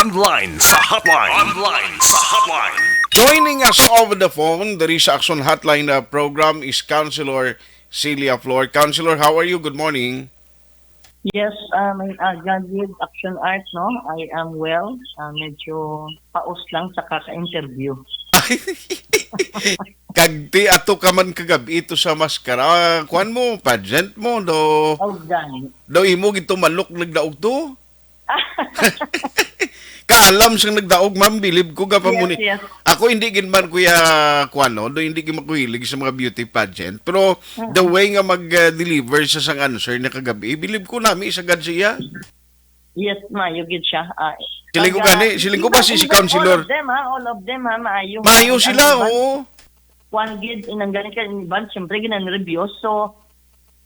Online sa hotline. Online sa hotline. Joining us over the phone, the Risa Action Hotline program is Councilor Celia Flor. Councilor, how are you? Good morning. Yes, graduate action art, no? I am well. Medyo paus lang sa kaka-interview. Kagti ato ka man kagabi ito sa maskara. Kuan mo, pageant mo, Oh, gani. do imo gito malok nagdaog to? Kaalam siyang nagdaog, ma'am, bilib ko ka pa Yes, muni. yes. Ako hindi ginman kuya kuano, do hindi gin makuhilig sa mga beauty pageant. Pero the way nga mag-deliver sa sang answer na kagabi, bilib ko nami isagad siya. Yes, maayo gid siya. Siling ko gani, siling ko ba si Councilor? All of them, maayo. Mayo sila, oo. One gid, inang gani ka, iban, siyempre, ginan-review. So,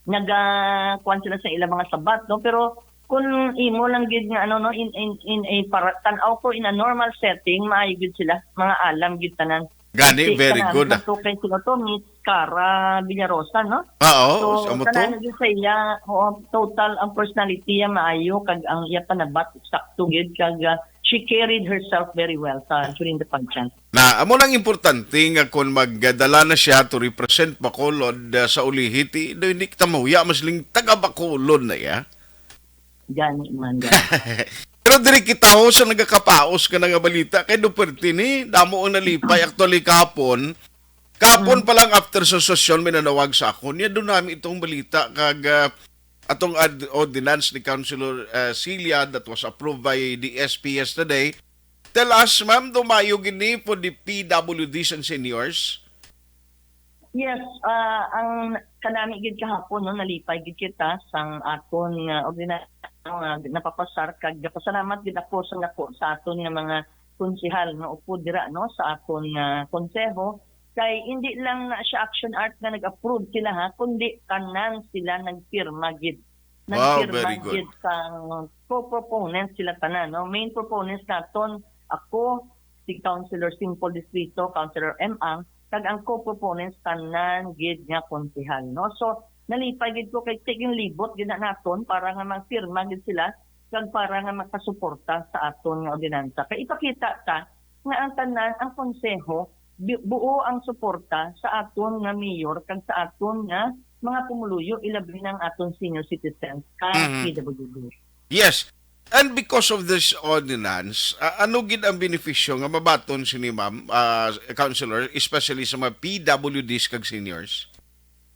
nag-kuan sila sa ilang mga sabat, no? Pero, kung imo lang gid nga ano no in a para tan-aw ko in a normal setting maayo gid sila mga alam gid tanan. Gani, very good. So kay sila to Miss Cara Villarosa, no? Oo, So amo to. tanan gid sa iya total ang personality niya maayo kag ang iya panabat sakto gid kag she carried herself very well during the pageant. Na amo lang importante nga kung magdala na siya to represent Bacolod sa ulihiti, do hindi kita mahuya masling taga Bacolod na ya. Gani man. Pero diri kita ho sa nagakapaos ka nga balita kay Duterte ni damo ang nalipay actually kapon. Kapon pa lang after sa session may nanawag sa ako. Niya doon namin itong balita kag atong ordinance ni Councilor Celia that was approved by the SP yesterday. Tell us, ma'am, dumayo gini for the PWDs and seniors. Yes, ang kanami gid kahapon no nalipay gid kita sang aton napapasar kag pasalamat gid ako sa aton nga mga konsehal nga upo dira no sa aton konseho kay hindi lang na siya action art nga nag-approve sila ha kundi tanan sila nagpirma gid. Wow, very good. Gid sang co-proponents sila tanan no main proponents naton ako si Councilor Simple Distrito, Councilor Ang kag ang co-proponents tanan gid nga konsehal no so nalipay gid ko kay taking libot gid na naton para nga magpirma gid sila kag para nga makasuporta sa aton nga ordinansa kay ipakita ta nga ang tanan ang konseho buo ang suporta sa aton nga mayor kag sa aton nga mga pumuluyo ilabi ng aton senior citizens kag PWD. Yes. And because of this ordinance, ano gid ang benepisyo nga mabaton sini ma'am, councilor, especially sa mga PWDs kag seniors?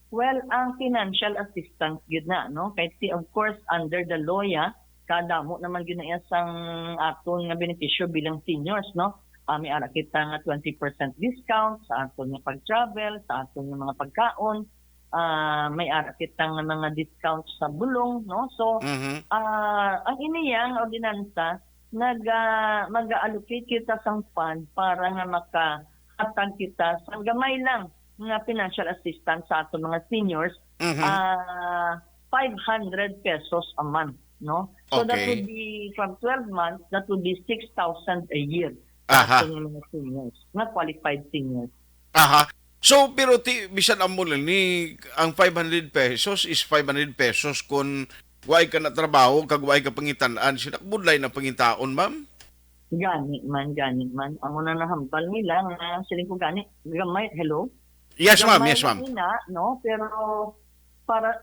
Well, ang financial assistance gid na no kay of course under the law kada mo naman gyud na sang aton nga benepisyo bilang seniors no. May ara kita nga 20% discount sa aton nga pag-travel, sa aton nga mga pagkaon. May ara kita nga mga discounts sa bulong no. So ang iniyang ordinansa mag-allocate kita sang fund para nga makahatag kita sa gamay lang nga financial assistance sa aton mga seniors 500 pesos a month no. So that would be from 12 months that would be 6,000 a year sa aton mga seniors na qualified seniors. Aha. So, pero bisan amo ni ang 500 pesos is 500 pesos kung way ka na trabaho, kag way ka pangitan-an, sinakbudlay na pangitaon, ma'am? Gani man. Ang una nahambal nila nga siling ko gani, gamay, hello? Yes, ma'am. Gamay Yes, ma'am. nila, no? Pero para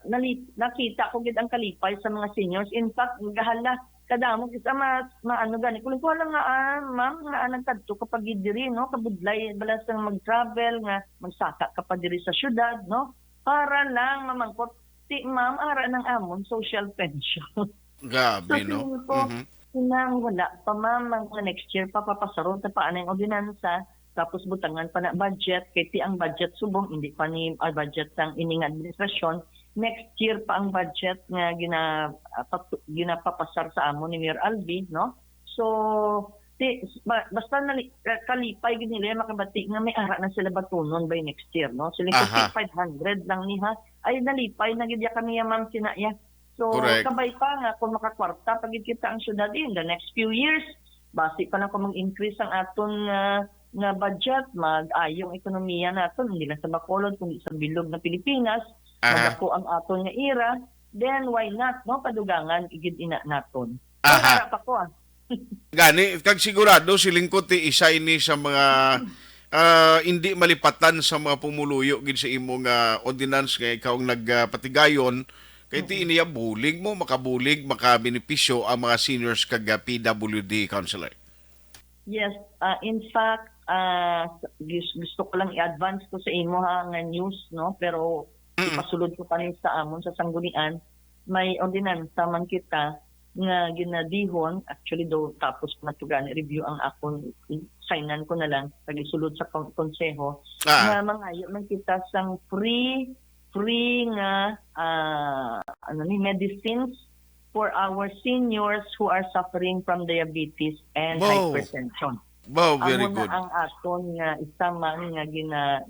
nakita ko gid ang kalipay sa mga seniors. In fact, gahala kadamo kita maano gani kung ko lang nga ma'am nga nagkadto kapag diri no kabudlay balas ang mag-travel nga magsaka kapag diri sa syudad no para lang mamangkot ti ma'am ara ng amon social pension. Gabi, no? Nang wala pa ma'am mga next year papapasaro ta pa ang ordinansa tapos butangan pa na budget kay ti ang budget subong hindi pa ni budget sang ining administrasyon. Next year pa ang budget nga ginapapasar sa amon ni Mayor Albi, no? So, basta kalipay gid nila makabati nga may ara na sila batunon by next year, no? Sila kasi 500 lang niha ay nalipay na gid kami ma'am sinaya. So, correct. Kabay pa nga kung makakwarta pagid kita ang syudad in the next few years, basi pa lang kung mag-increase ang aton nga budget, mag-ayong ekonomiya naton hindi lang sa Bacolod kundi sa bilog na Pilipinas. Magako ang aton nga era, then why not no padugangan igid ina naton. Para pa ko Gani, kag sigurado silingkot ti isa ini sa mga hindi malipatan sa mga pumuluyo gid sa imong ordinance nga ikaw ang nagpatigayon kay ti iniya bulig mo makabulig makabenepisyo ang mga seniors kag PWD counselor. Yes, in fact, gusto ko lang i-advance ko sa imo ha nga news, no? Pero ipasulod ko pa rin sa amon sa sanggunian, may ordinansa man kita nga ginadihon, actually do tapos ko na to gani review ang akon, signan ko na lang pag isulod sa konseho, nga mangayo man kita sang free nga medicines for our seniors who are suffering from diabetes and Wow. hypertension. Wow, very Amo na good. ang aton nga isa man nga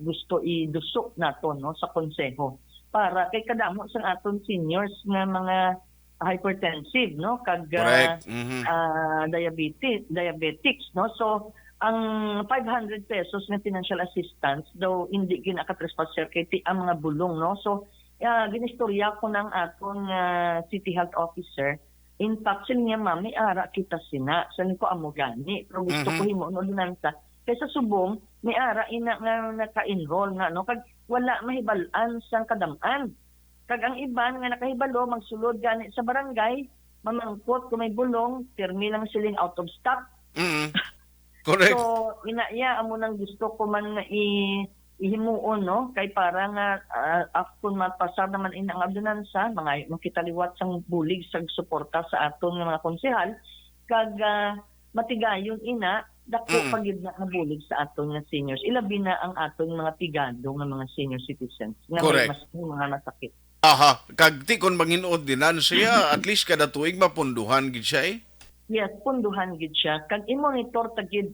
gusto idusok naton no sa konseho para kay kadamo sang aton seniors nga mga hypertensive no kag Correct. diabetics no. So ang 500 pesos na financial assistance daw hindi ginakatrespass sir kay ang mga bulong no. So ginistorya ko ng aton city health officer. In fact, sila niya, ma'am, may ara kita sina. Saan ko amo gani. Pero gusto ko himo, no, dinansa. Kaysa subong, may ara ina nga naka-enroll nga, no? Kag wala mahibalaan sang kadamaan. Kag ang iban nga nakahibalo, magsulod gani sa barangay, mamangkot kung may bulong, termi lang siling out of stock. Correct. So, amo nang gusto ko man nga ihimuon, no? Kay para nga kung mapasar naman ang ordinansa, mga makitaliwat sang bulig sa suporta sa aton nga mga konsehal, kag matigayon ina, dako pagid na bulig sa aton nga seniors. Ilabi na ang aton mga pigado nga mga senior citizens. Nga Correct. may mga masakit. Aha, kag ti kon manginood dinan siya, at least kada tuig mapunduhan gid siya eh. Yes, punduhan gid siya. Kag i-monitor tagid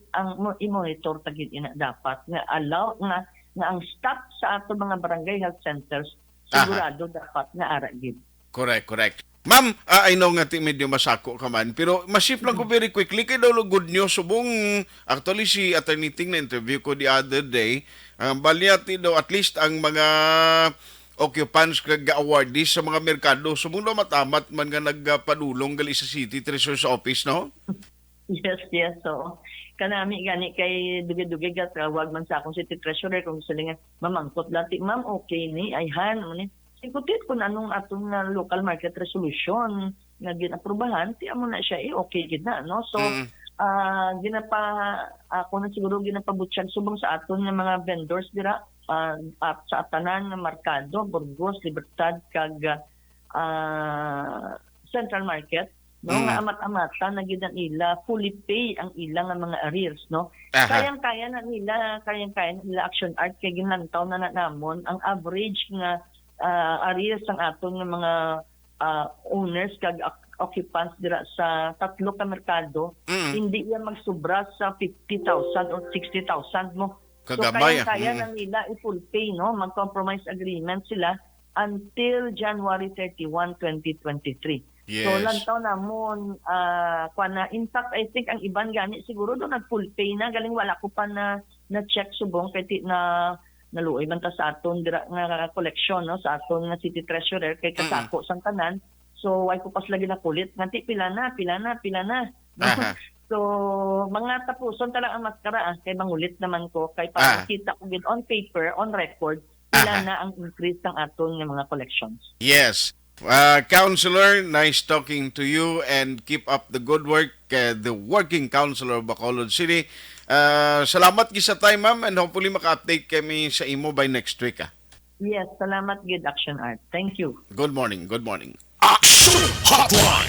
ina dapat nga allow nga ang staff sa ato mga barangay health centers sigurado dapat nga ara gid. Correct. Ma'am, I know nga ti medyo masako ka man, pero masip lang ko very quickly kay daw good news subong actually si Attorney Ting na interview ko the other day, ang balyati daw at least ang mga occupants kag awardees sa mga merkado subong daw matamat man nga nagpadulong gali sa City Treasurer's Office, no? Yes. So, kanami gani kay dugi-dugi gat wag man sa akong city treasurer kung gusto nga mamangkot lati ma'am okay ni ayhan mo ni sikutit kun anong atong local market resolution nga ginaprubahan ti amo na siya okay gid na no. So ako na siguro ginapabutyag subong sa aton nga mga vendors dira sa tanan nga merkado Burgos, Libertad kag Central Market no nga amat-amata na gid ang ila fully pay ang ilang nga mga arrears no. Kayang-kaya na nila action art kay ginlantaw na namon ang average nga arrears ang aton nga mga owners kag occupants dira sa tatlo ka merkado hindi yan magsubra sa 50,000 or 60,000 mo. So Kagabay, kaya na nila i-full pay no, mag-compromise agreement sila until January 31, 2023. Yes. So lantaw namon in fact I think ang iban gani siguro do nag-full pay na galing wala ko pa na check subong kay na naluoy man ta sa aton dira nga collection no sa aton nga city treasurer kay kasako sang tanan. So why ko pas lagi na kulit nganti pila na. So mga tapuson talaga ang maskara kay mangulit naman ko kay para kita ko gid on paper on record pila na ang increase ng aton nga mga collections. Yes. Counselor, nice talking to you and keep up the good work. The working counselor of Bacolod City. Salamat gid sa time, ma'am, and hopefully maka-update kami sa imo by next week. Yes, salamat gid Action Art. Thank you. Good morning. Action Hotline.